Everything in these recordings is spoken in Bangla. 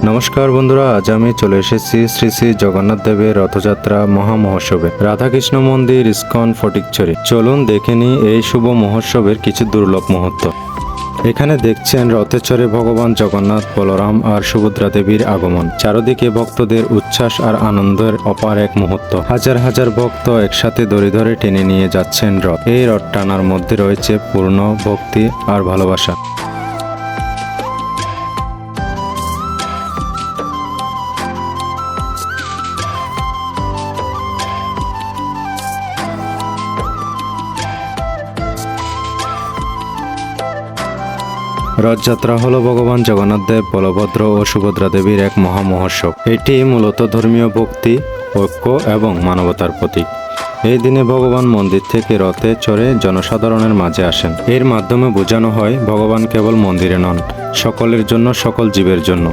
নমস্কার বন্ধুরা, আজ আমি চলে এসেছি শ্রী শ্রী জগন্নাথ দেবের রথযাত্রা মহামহোৎসবে রাধাকৃষ্ণ মন্দির ইস্কন ফটিকছড়ি। চলুন দেখে নিই এই শুভ মহোৎসবের কিছু দুর্লভ মুহূর্ত। এখানে দেখছেন রথে চড়ে ভগবান জগন্নাথ, বলরাম আর সুভদ্রা দেবীর আগমন। চারদিকে ভক্তদের উচ্ছ্বাস আর আনন্দের অপার এক মুহূর্ত। হাজার হাজার ভক্ত একসাথে দড়ি ধরে টেনে নিয়ে যাচ্ছেন রথ। এই রথ টানার মধ্যে রয়েছে পূর্ণ ভক্তি আর ভালোবাসা। রথযাত্রা হলো ভগবান জগন্নাথ দেব, বলভদ্র ও সুভদ্রা দেবীর এক মহা মহোৎসব। এটি মূলত ধর্মীয় ভক্তি, ঐক্য এবং মানবতার প্রতীক। এই দিনে ভগবান মন্দির থেকে রথে চড়ে জনসাধারণের মাঝে আসেন। এর মাধ্যমে বোঝানো হয় ভগবান কেবল মন্দিরে নন, সকলের জন্য, সকল জীবের জন্য।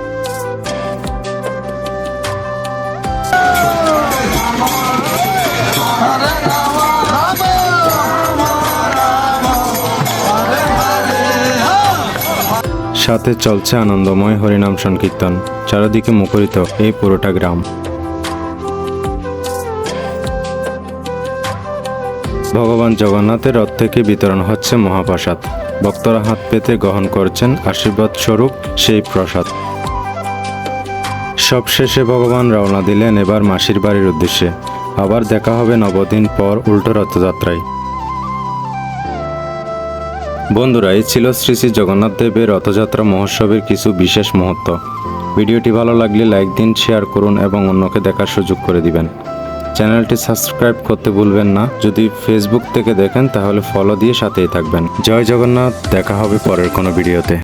সাথে চলছে আনন্দময় হরিনাম সংকীর্তন। চারিদিকে মুখরিত এই পুরোটা গ্রাম। ভগবান জগন্নাথের রথ থেকে বিতরণ হচ্ছে মহাপ্রসাদ। ভক্তরা হাত পেতে গ্রহণ করছেন আশীর্বাদ স্বরূপ সেই প্রসাদ। সবশেষে ভগবান রওনা দিলেন এবার মাসির বাড়ির উদ্দেশ্যে। আবার দেখা হবে 9 দিন পর উল্টো রথযাত্রায়। বন্ধুরা, এই ছিল শ্রী শ্রী জগন্নাথ দেবের রথযাত্রা মহোৎসবের কিছু বিশেষ মুহূর্ত। ভিডিওটি ভালো লাগলে লাইক দিন, শেয়ার করুন এবং অন্যকে দেখার সুযোগ করে দিবেন। চ্যানেলটি সাবস্ক্রাইব করতে ভুলবেন না। যদি ফেসবুক থেকে দেখেন তাহলে ফলো দিয়ে সাথেই থাকবেন। জয় জগন্নাথ, দেখা হবে পরের কোনো ভিডিওতে।